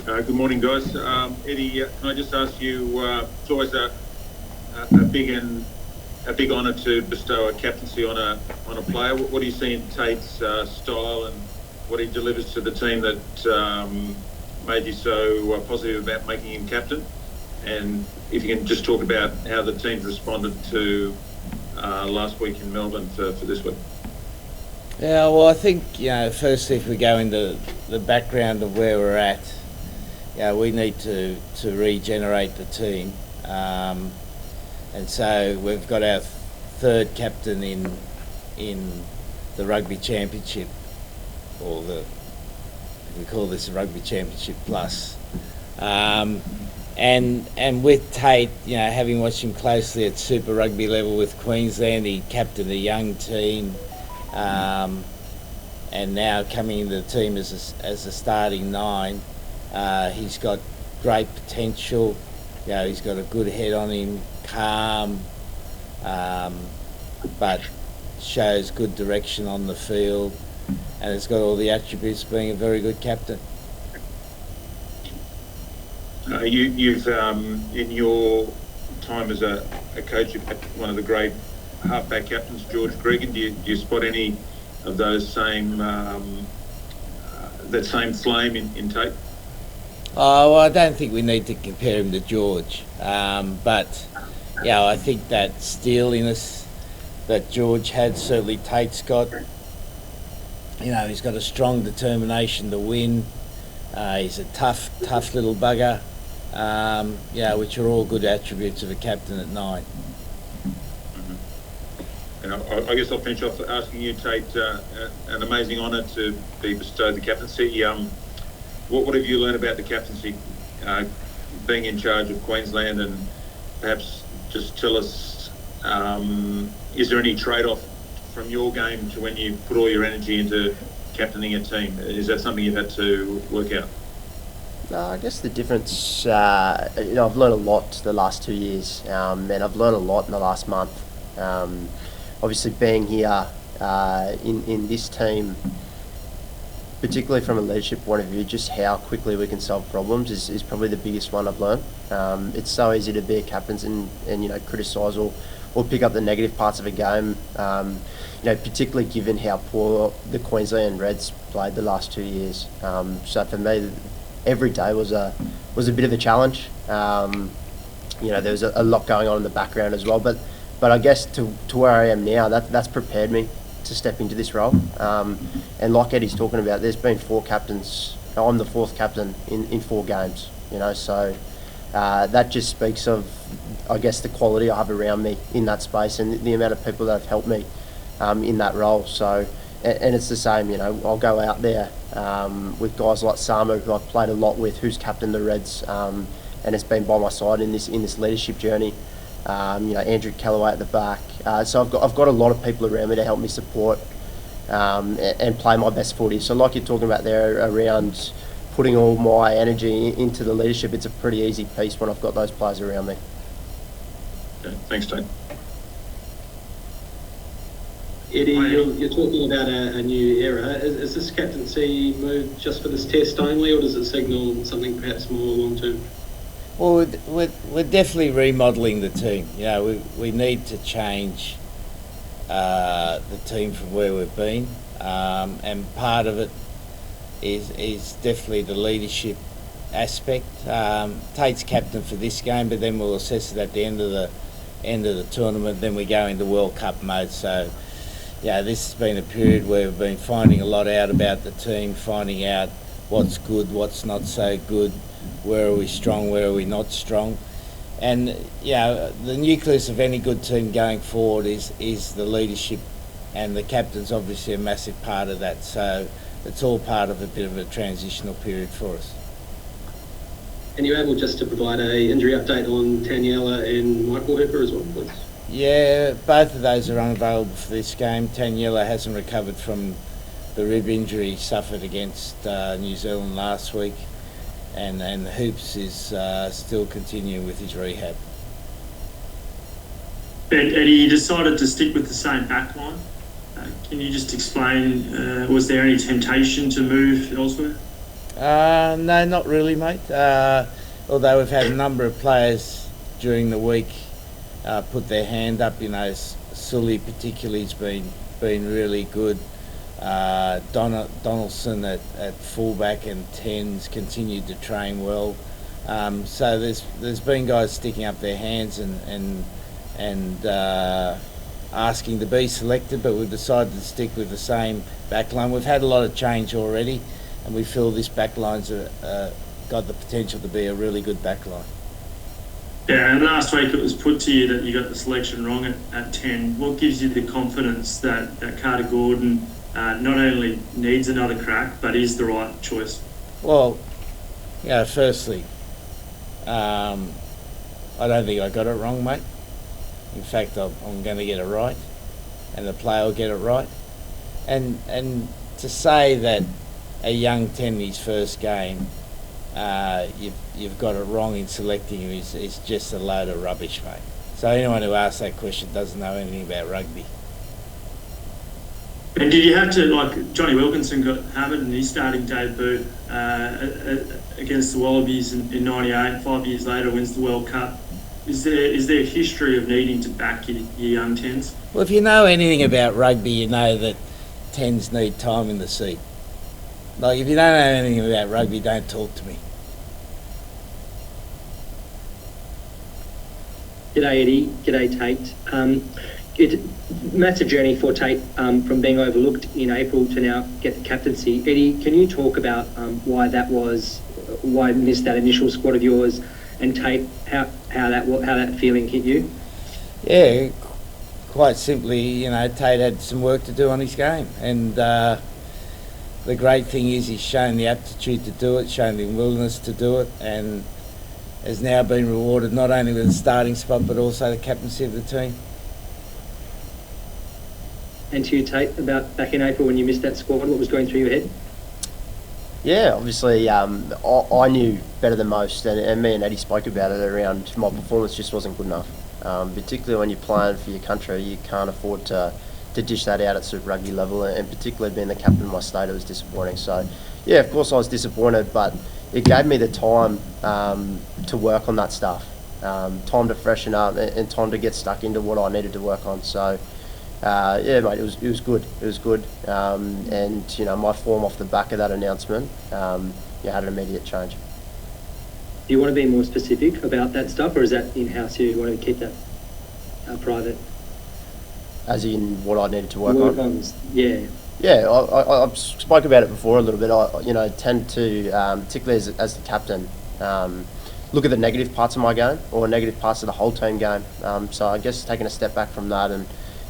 Good morning, guys. Eddie, can I just ask you? It's always a big honour to bestow a captaincy on a player. What do you see in Tate's style and what he delivers to the team that made you so positive about making him captain? And if you can just talk about how the team's responded to last week in Melbourne for this week. Yeah, well, I think, firstly, if we go into the background of where we're at, we need to regenerate the team. And so we've got our third captain in the Rugby Championship, or we call this the Rugby Championship Plus. And with Tate, having watched him closely at Super Rugby level with Queensland, he captained a young team. And now coming into the team as a starting nine, he's got great potential. He's got a good head on him, calm, but shows good direction on the field, and has got all the attributes of being a very good captain. You've in your time as a coach, you've had one of the great halfback captains, George Gregan. Do you spot any of those that same flame in Tate? Oh, well, I don't think we need to compare him to George, but I think that steeliness that George had, certainly Tate's got. He's got a strong determination to win. He's a tough little bugger. Which are all good attributes of a captain at 9. And I guess I'll finish off asking you, Tate, an amazing honour to be bestowed the captaincy. What have you learned about the captaincy, being in charge of Queensland, and perhaps just tell us, is there any trade-off from your game to when you put all your energy into captaining a team? Is that something you've had to work out? I guess the difference, I've learned a lot the last 2 years, and I've learned a lot in the last month. Obviously being here in this team, particularly from a leadership point of view, just how quickly we can solve problems is probably the biggest one I've learned. It's so easy to be a captain and criticise or pick up the negative parts of a game, particularly given how poor the Queensland Reds played the last 2 years. So for me, every day was a bit of a challenge. There was a lot going on in the background as well, but I guess to where I am now, that's prepared me to step into this role. And like Eddie's talking about, there's been 4 captains. I'm the 4th captain in 4 games. So that just speaks of, I guess, the quality I have around me in that space and the amount of people that have helped me in that role. So, and it's the same. I'll go out there with guys like Samu, who I've played a lot with, who's captained the Reds, and has been by my side in this leadership journey. Andrew Callaway at the back. So I've got a lot of people around me to help me support and play my best footy. So like you're talking about there around putting all my energy into the leadership, it's a pretty easy piece when I've got those players around me. Okay, thanks, Tate. Eddie, you're talking about a new era. Is this captaincy move just for this test only, or does it signal something perhaps more long-term? Well, we're definitely remodelling the team. We need to change the team from where we've been, and part of it is definitely the leadership aspect. Tate's captain for this game, but then we'll assess it at the end of the tournament. Then we go into World Cup mode. So, this has been a period where we've been finding a lot out about the team, finding out what's good, what's not so good, where are we strong, where are we not strong. And the nucleus of any good team going forward is the leadership, and the captain's obviously a massive part of that. So it's all part of a bit of a transitional period for us. And you're able just to provide a injury update on Taniela and Michael Hooper as well, please? Yeah, both of those are unavailable for this game. Taniela hasn't recovered from the rib injury he suffered against New Zealand last week, and Hoops is still continuing with his rehab. Eddie, you decided to stick with the same backline. Can you just explain, was there any temptation to move elsewhere? No, not really, mate. Although we've had a number of players during the week put their hand up. Sully particularly has been really good. Donaldson at fullback and tens continued to train well. So there's been guys sticking up their hands and asking to be selected, but we've decided to stick with the same backline. We've had a lot of change already, and we feel this backline's got the potential to be a really good backline. Yeah, and last week it was put to you that you got the selection wrong at 10. What gives you the confidence that Carter Gordon not only needs another crack, but is the right choice? Well, firstly, I don't think I got it wrong, mate. In fact, I'm going to get it right, and the player will get it right. And to say that a young 10 in his first game, you've got it wrong in selecting him is just a load of rubbish, mate. So anyone who asks that question doesn't know anything about rugby. And did you have to, like Johnny Wilkinson got hammered in his starting debut against the Wallabies in '98, 5 years later wins the World Cup. Is there a history of needing to back your young 10s? Well, if you know anything about rugby, you know that 10s need time in the seat. Like, if you don't know anything about rugby, don't talk to me. G'day Eddie, g'day Tate. Massive journey for Tate from being overlooked in April to now get the captaincy. Eddie, can you talk about why you missed that initial squad of yours, and Tate, how that feeling hit you? Yeah, quite simply, Tate had some work to do on his game, and the great thing is he's shown the aptitude to do it, shown the willingness to do it, and has now been rewarded not only with the starting spot but also the captaincy of the team. And to you, Tate, about back in April when you missed that squad, what was going through your head? Yeah, obviously, I knew better than most, and me and Eddie spoke about it around my performance just wasn't good enough. Particularly when you're playing for your country, you can't afford to dish that out at Super Rugby level, and particularly being the captain of my state, it was disappointing. So, yeah, of course I was disappointed, but it gave me the time to work on that stuff, time to freshen up and time to get stuck into what I needed to work on. So, yeah, mate, it was good. It was good, and my form off the back of that announcement, had an immediate change. Do you want to be more specific about that stuff, or is that in-house? You want to keep that private? As in what I needed to work on? Yeah. Yeah, I spoke about it before a little bit. I tend to, particularly as the captain, look at the negative parts of my game or negative parts of the whole team game. So I guess taking a step back from that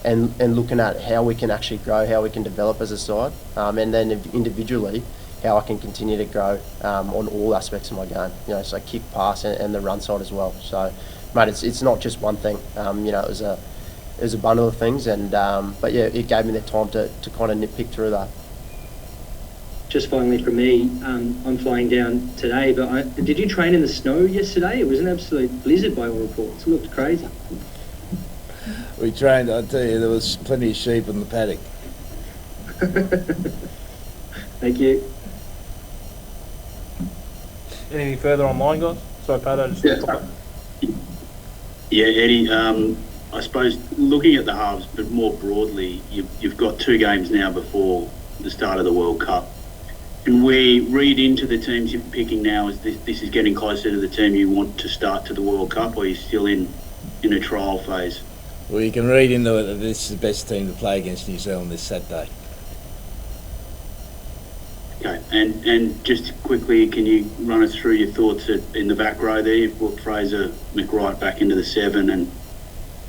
and looking at how we can actually grow, how we can develop as a side, and then individually how I can continue to grow on all aspects of my game. So kick, pass, and the run side as well. So, mate, it's not just one thing. It was a bundle of things, and but yeah, it gave me the time to kind of nitpick through that. Just finally from me, I'm flying down today, but did you train in the snow yesterday? It was an absolute blizzard by all reports. It looked crazy. We trained, I tell you, there was plenty of sheep in the paddock. Thank you. Anything further online, guys? Sorry, Pato. Yeah, Eddie, I suppose looking at the halves, but more broadly, you've got 2 games now before the start of the World Cup. Can we read into the teams you're picking now as this is getting closer to the team you want to start to the World Cup, or are you still in a trial phase? Well, you can read into it that this is the best team to play against New Zealand this Saturday. Okay, and just quickly, can you run us through your thoughts in the back row there? You've brought Fraser McWright back into the 7 and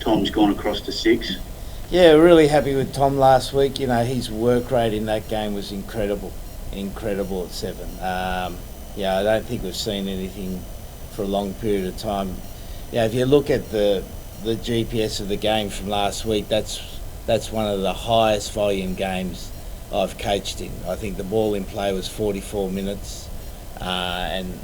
Tom's gone across to 6. Yeah, really happy with Tom last week. His work rate in that game was incredible at 7. I don't think we've seen anything for a long period of time. If you look at the GPS of the game from last week, that's one of the highest volume games I've coached in. I think the ball in play was 44 minutes, and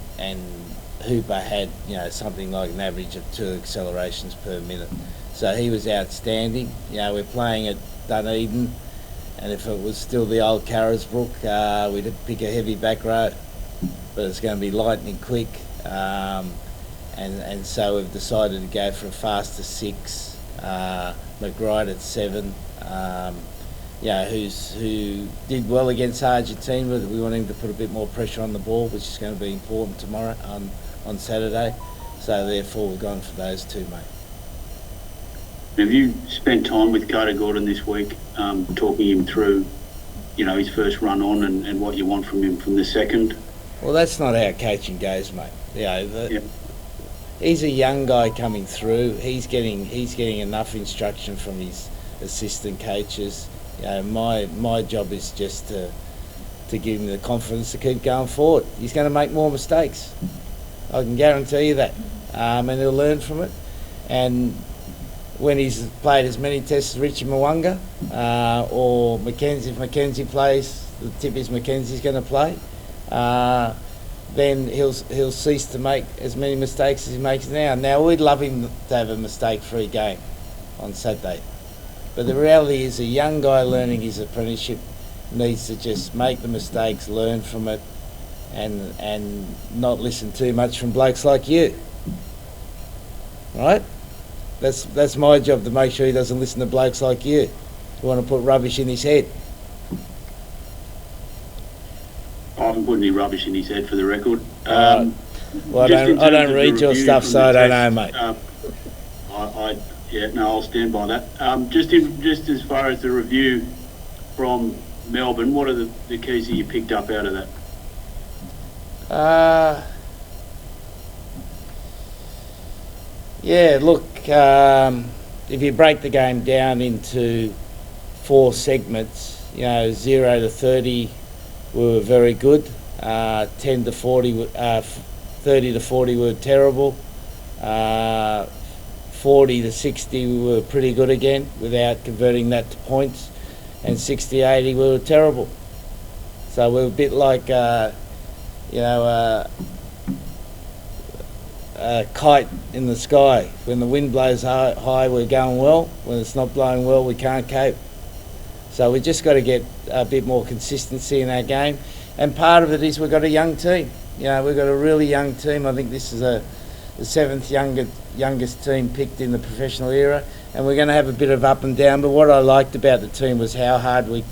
Hooper had something like an average of 2 accelerations per minute. So he was outstanding. We're playing at Dunedin, and if it was still the old Carisbrook, we'd pick a heavy back row. but it's going to be lightning quick. And so we've decided to go for a faster 6, McBride at 7. Who did well against Argentina, but we want him to put a bit more pressure on the ball, which is going to be important tomorrow on Saturday. So therefore we've gone for those 2, mate. Have you spent time with Carter Gordon this week, talking him through, his first run on and what you want from him from the second? Well, that's not how coaching goes, mate. He's a young guy coming through. He's getting enough instruction from his assistant coaches. My job is just to give him the confidence to keep going forward. He's going to make more mistakes. I can guarantee you that, and he'll learn from it. And when he's played as many tests as Richie Mwanga or Mackenzie, if Mackenzie plays, the tip is Mackenzie's going to play. Then he'll cease to make as many mistakes as he makes now. Now we'd love him to have a mistake-free game on Saturday, but the reality is a young guy learning his apprenticeship needs to just make the mistakes, learn from it, and not listen too much from blokes like you. Right? That's my job, to make sure he doesn't listen to blokes like you who want to put rubbish in his head. I haven't put any rubbish in his head, for the record. Well, I don't read your stuff, so I don't know, mate. I'll stand by that. Just as far as the review from Melbourne, what are the keys that you picked up out of that? If you break the game down into 4 segments, 0 to 30 we were very good, 10 to 40, 30 to 40 we were terrible, 40 to 60 we were pretty good again without converting that to points, and 60 to 80 we were terrible. So we were a bit like a kite in the sky. When the wind blows high, we're going well. When it's not blowing well, we can't cope. So we just got to get a bit more consistency in our game. And part of it is we've got a young team. We've got a really young team. I think this is the 7th youngest team picked in the professional era, and we're going to have a bit of up and down. But what I liked about the team was how hard we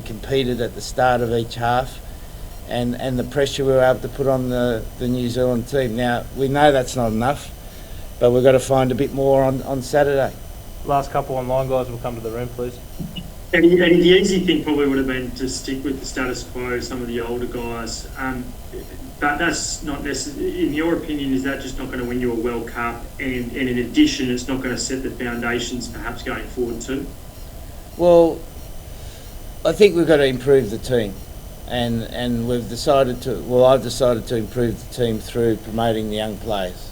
competed at the start of each half, and the pressure we were able to put on the New Zealand team. Now, we know that's not enough, but we've got to find a bit more on Saturday. Last couple online guys will come to the room, please. And the easy thing probably would have been to stick with the status quo, some of the older guys. But that's not necessarily, in your opinion, is that just not going to win you a World Cup? And in addition, it's not going to set the foundations perhaps going forward too? Well, I think we've got to improve the team. And we've decided to, I've decided to improve the team through promoting the young players.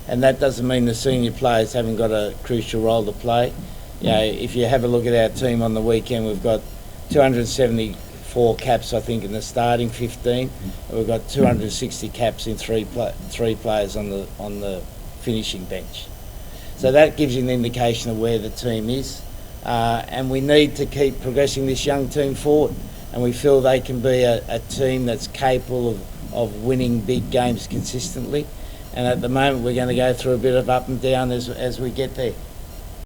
And that doesn't mean the senior players haven't got a crucial role to play. If you have a look at our team on the weekend, we've got 274 caps, I think, in the starting 15. And we've got 260 caps in three players on the finishing bench. So that gives you an indication of where the team is. And we need to keep progressing this young team forward. And we feel they can be a team that's capable of winning big games consistently. And at the moment, we're going to go through a bit of up and down as we get there.